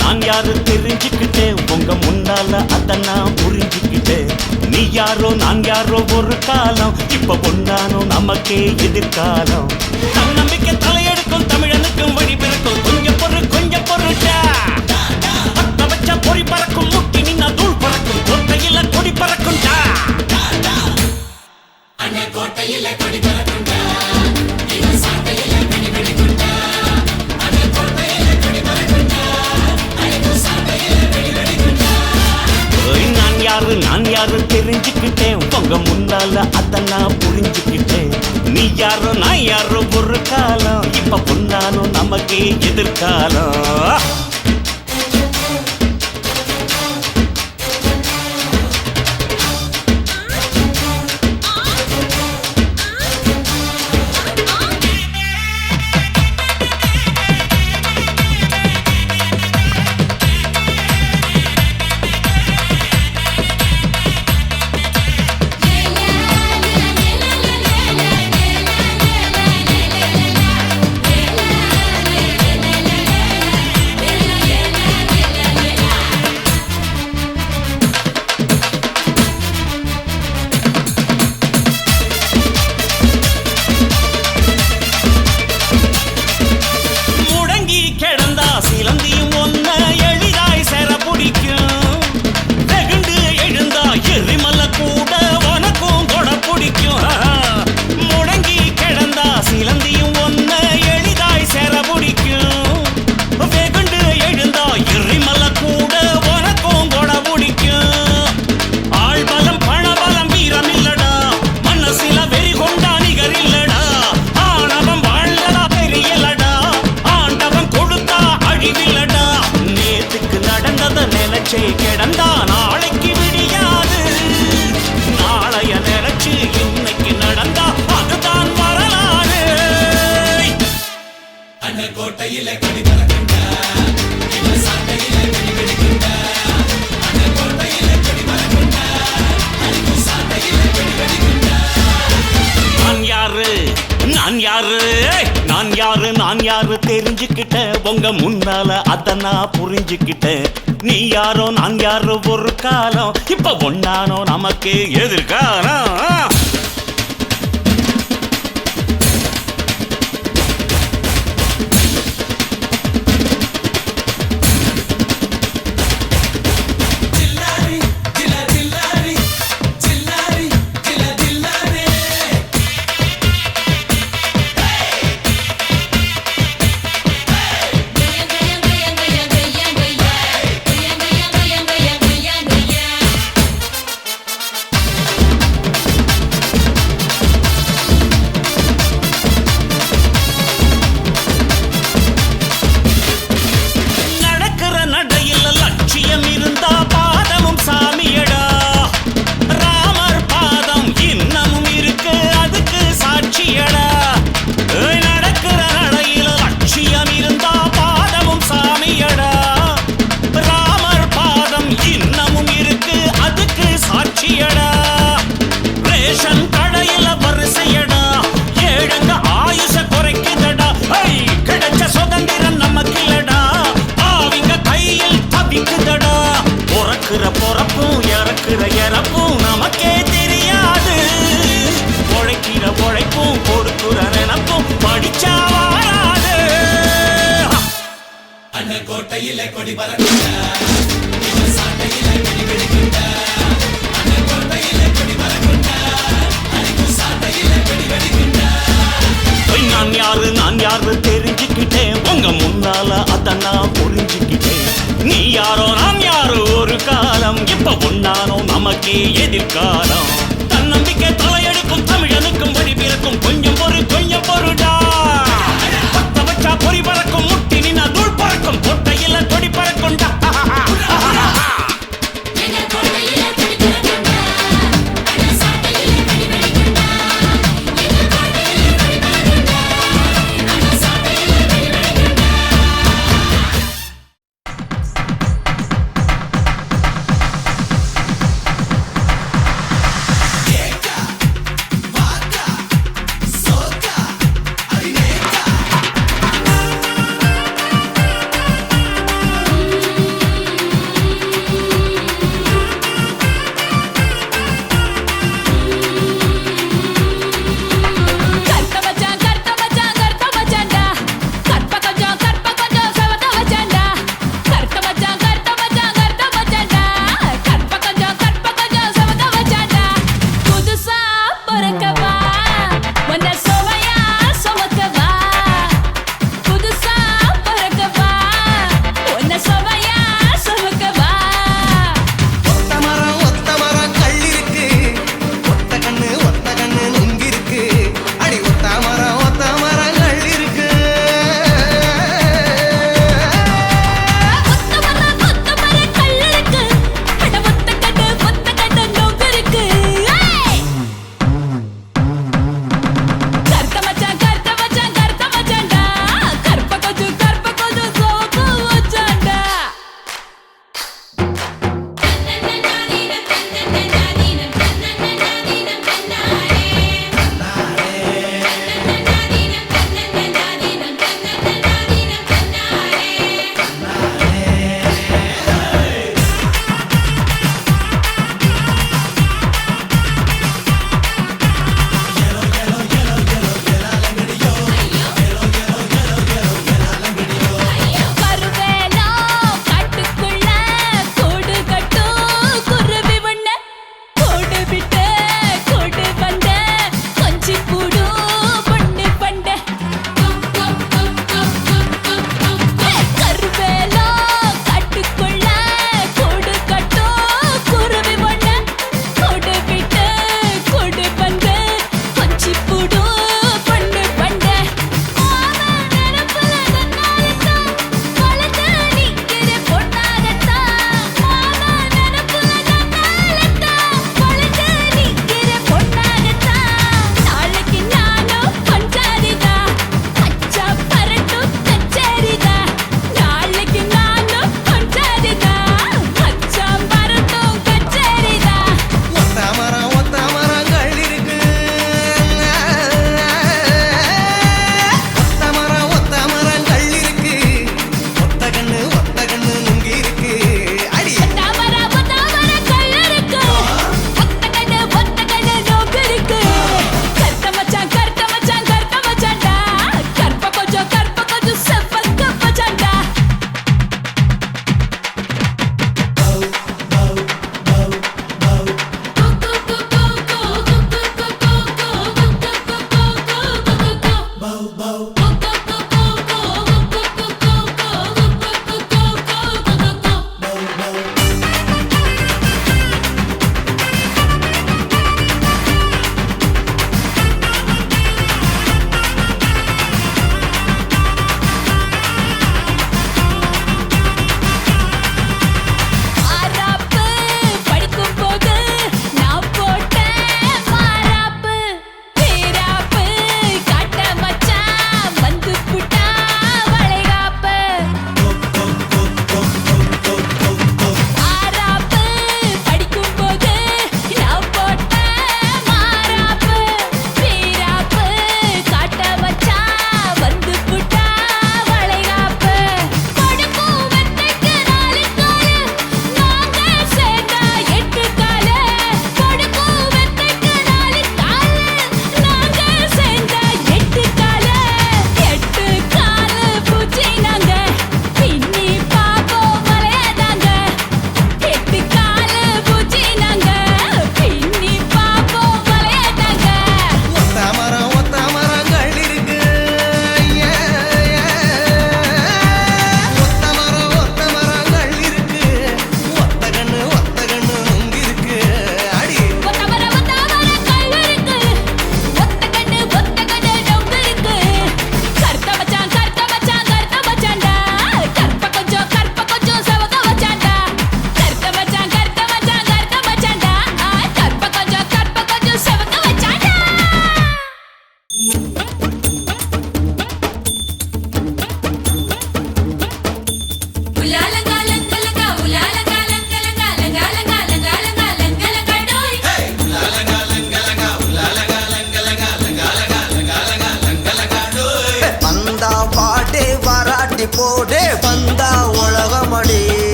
நான் யாரு தெரிஞ்சுக்கிட்டேன் உங்க முன்னால அத நான் புரிஞ்சுக்கிட்டேன். நீ யாரோ நான் யாரோ ஒரு காலம், இப்ப ஒன்னானோ நமக்கே எதிர்காலம். தன்னம்பிக்கை தலையெடுக்கும் தமிழனுக்கும் வழி பிறக்கும். கொஞ்சம் பொருட்டா பத்த வச்ச பொறி பறக்கும், முட்டி நின்னா தூள் பறக்கும், கோட்டையில கொடி பறக்கும்டா. கோட்டையில கொடி பறக்கும்டா, நான் யாரு தெரிஞ்சுக்கிட்டேன் உங்க முன்னால அத நான் புரிஞ்சுக்கிட்டேன். நீ யாரோ நான் யாரோ ஒரு காலம், இப்ப பொன்னாலும் நமக்கே எதிர்காலம். கிடந்தா நாளைக்கு விடியாது, நாளைய நினைச்சு இன்னைக்கு நடந்தா அதுதான் வரலாறு. கோட்டையில கொடி பறக்குண்டா, சண்டையில வெடி வெடிக்குண்டா. கோட்டையில கொடி பறக்குண்டா, சண்டையில வெடி வெடிக்குண்டா. நான் யாரு தெரிஞ்சுக்கிட்ட உங்க முன்னால அத நான் புரிஞ்சுக்கிட்டேன். நீ யாரோ நான் யாரோ ஒரு காலம், இப்ப ஒன்னானோ நமக்கு எதிர்காலம். இறப்பும் நமக்கே தெரியாது, உழைக்கிற உழைப்பும் கொடுக்குற நினப்பும் படிச்சா வாராது. கோட்டையில கொடி பறக்குண்டா, சண்டையில வெடி வெடிக்குண்டா. கோட்டையில கொடி பறக்குண்டா, சண்டையில வெடி வெடிக்குண்டா. நான் யாரு தெரிஞ்சுக்கிட்டேன் உங்க முன்னால அத நான் புரிஞ்சுக்கிட்டேன். நீ யாரோ நான் யாரோ ஒரு காலம், இப்ப ஒன்னானோ நமக்கே எதிர்காலம். தன்னம்பிக்கை தலையெடுக்கும் தமிழனுக்கும் வழி பிறக்கும். கொஞ்சம் பொருடா பத்த வச்சா பொறி பறக்கும், முட்டி நின்னா தூள் பறக்கும், கோட்டையில கொடி பறக்குண்டா.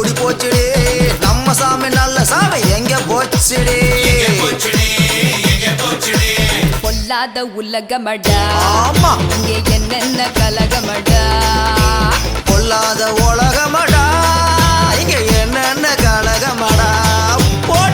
கூடி போச்சுடி நம்ம சாமி நல்ல சாமி எங்க போச்சுடி பொல்லாத உலகமடா ஆமா இங்கே என்னென்ன கலகமடா பொல்லாத உலகமடா இங்க என்னென்ன கலகமடா போட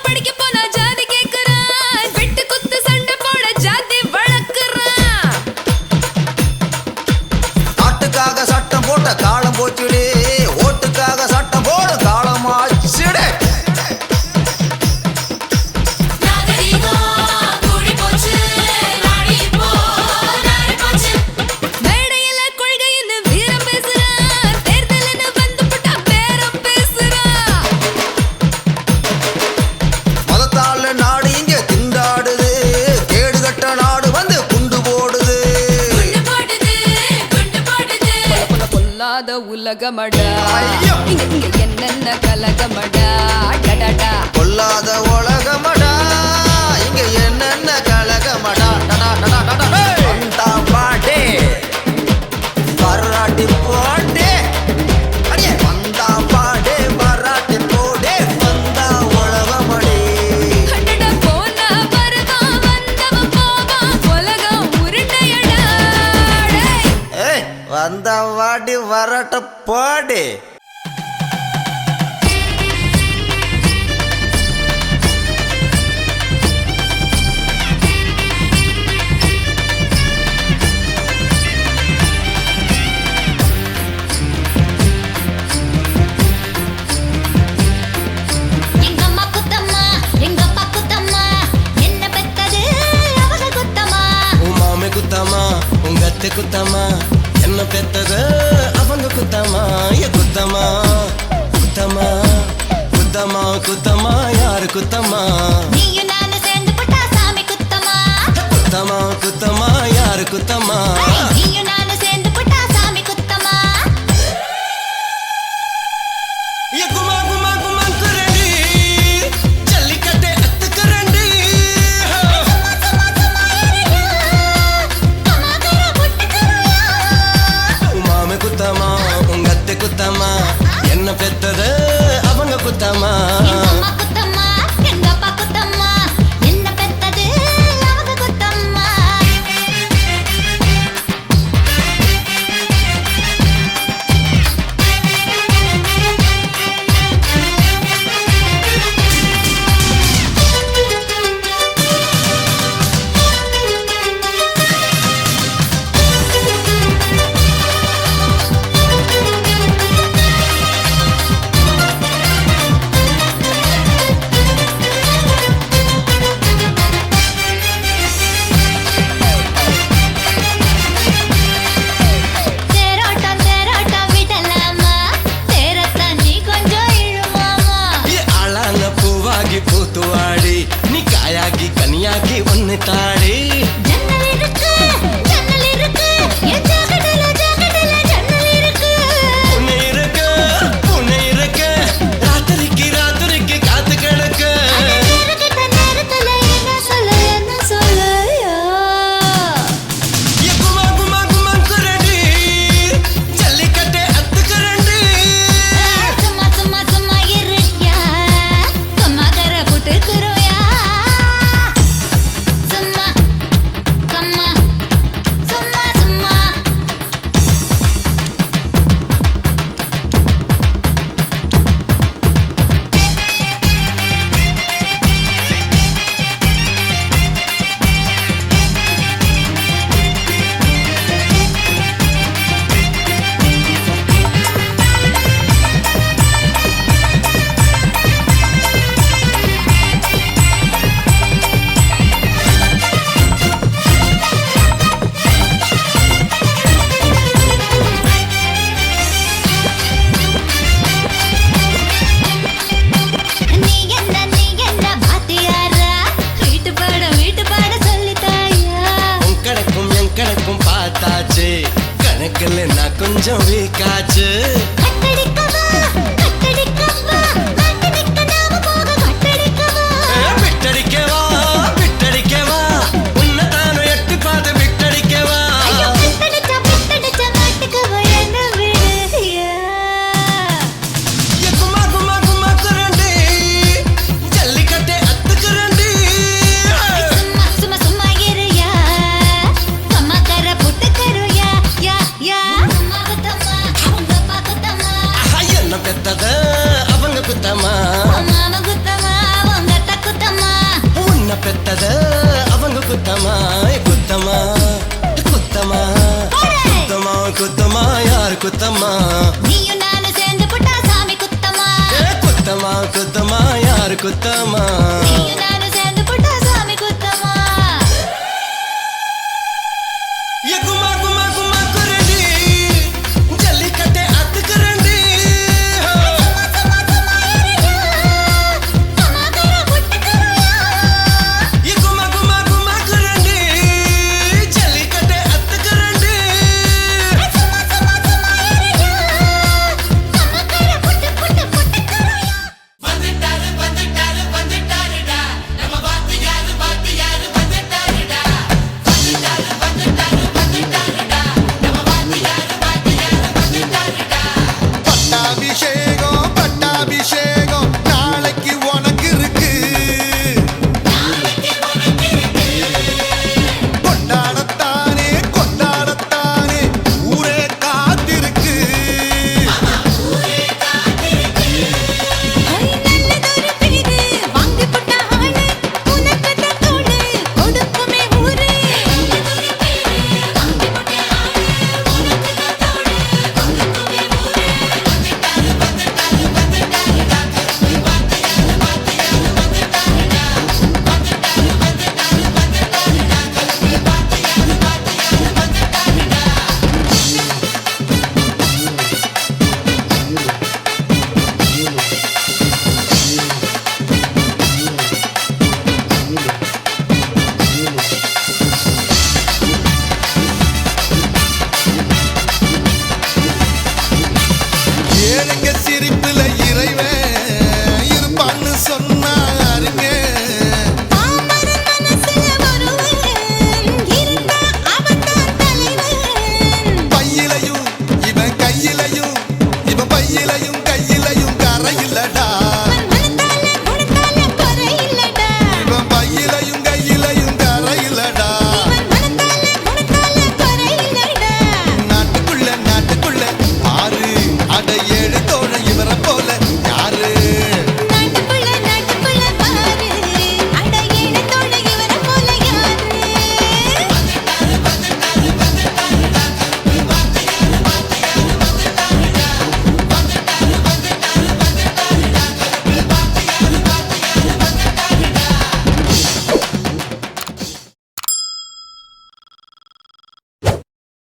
படிக்க போனா ஜாதி கேக்குறான் வெட்டு குத்து சண்டை போட ஜாதி வளர்க்குறான் நாட்டுக்காக சட்டம் போட்ட காலம் போச்சுடி ஓட்டுக்காக சட்டம் போட காலமாச்சுடே மேடையில கொள்கைன்னு வீரம் பேசுறான் தேர்தல்னு வந்து புட்டா பேரம் பேசுறான் மதத்தால நாடு இங்க திண்டாடுது கேடு கட்ட நாடு வந்து குண்டு போடுது பொல்லாத உலகமடா ஐயோ! இங்க என்னென்ன கலகமடா டடடா பொல்லாத உலகமடா இங்க என்னென்ன கலகமடா டடா டடா டடா டேய்! வந்தா பாட்டே வராட்டி போட்டே அடியே வந்தா பாட்டே வராட்டி போடே வந்தா உலகமடி அடடா போனா வருவான் வந்தவன் போவான் உலகம் உருண்டையடா டேய் ஏய் வந்தா வாடி வரட்ட போடே எங்கம்மா குத்தம்மா எங்க அப்பா குத்தம்மா என்ன பெத்தது அவங்க குத்தம்மா உன் மாமே குத்தாமா உங்க அத்தை குத்தாமா என்ன பெத்தது அவங்க குத்தாமா ஏ குத்தாமா குத்தாமா குத்தாமா குத்தாமா யாரு குத்தாமா நீயும் நானும் சேர்ந்து போட்டா சாமி குத்தம்மா குத்தாமா குத்தாமா யாரு குத்தாமா நீயும் நானும் சேர்ந்து போட்டா சாமி குத்தம்மா ஏ குமா குமா குமாங்குரண்டி ஜல்லிக்கட்டை அத்துக்குரண்டி சும்மா சும்மா சும்மா இருடா கமாகர புட்டுக்கறயா உன் மாமே குத்தாமா உங்க அத்தை குத்தாமா என்ன பெத்தது அவங்க குத்தாமா எங்கம்மா குத்தம்மா எங்க அப்பா குத்தம்மா என்ன பெத்தது அவங்க குத்தம்மா தேரோட்டம் தேரோட்டம் விடலாமா தேரத்தான் நீ கொஞ்சம் இழுமாமா ಈ ಆಳಾನ பூவாகி பூத்துவாடி நீ காயாகி கனியாகி ஒன்னு தாடி ஜன்னல் இருக்கு என் ஜாக்கெட்டில ஜன்னல் இருக்கு உன்னை இருக்க ராத்திரிக்கு காத்து கிடக்கு நேரக்கிட்ட நேரத்துல என்ன சொல்லையா ஏ குமா குமா குமாங்குரண்டி ஜல்லிக்கட்டை அத்துக்குரண்டி சும்மா சும்மா சும்மா இருக்கியா கமாகர புட்டுக்குறோயா சும்மா லக்கில் நான் கொஞ்சம் வீக்காச்சு கட்டடிக்கவா கட்டடிக்கவா கட்டடிக்க நாம போக கட்டடிக்கவா விட்டடிக்கவா விட்டடிக்கவா உன்னை தானும் எட்டி பார்த்து விட்டடிக்கவா ஐயோ விட்டடிச்சா மாட்டுக்கவா என்ன விடு குமா குமா குமா குரண்டி ஜல்லிக்கட்டை அத்துக்குரண்டி சும்மா சும்மா சும்மா இருயா கம்மா கர புட்டு கருயா யா யா அம்மா குத்தம்மா உங்க அப்பா குத்தம்மா என்ன பெத்தத அவங்க குத்தமா மாமா குத்தம்மா உங்க அத்தா குத்தம்மா உன்னை பெத்தத அவங்க குத்தமா குத்தமா குத்தமா குத்தமா குத்தமா யார் குத்தமா நீயும் நானும் சேர்ந்து புட்டா சாமி குத்தம்மா குத்தமா குத்தமா யார் குத்தமா நீயும் நானும்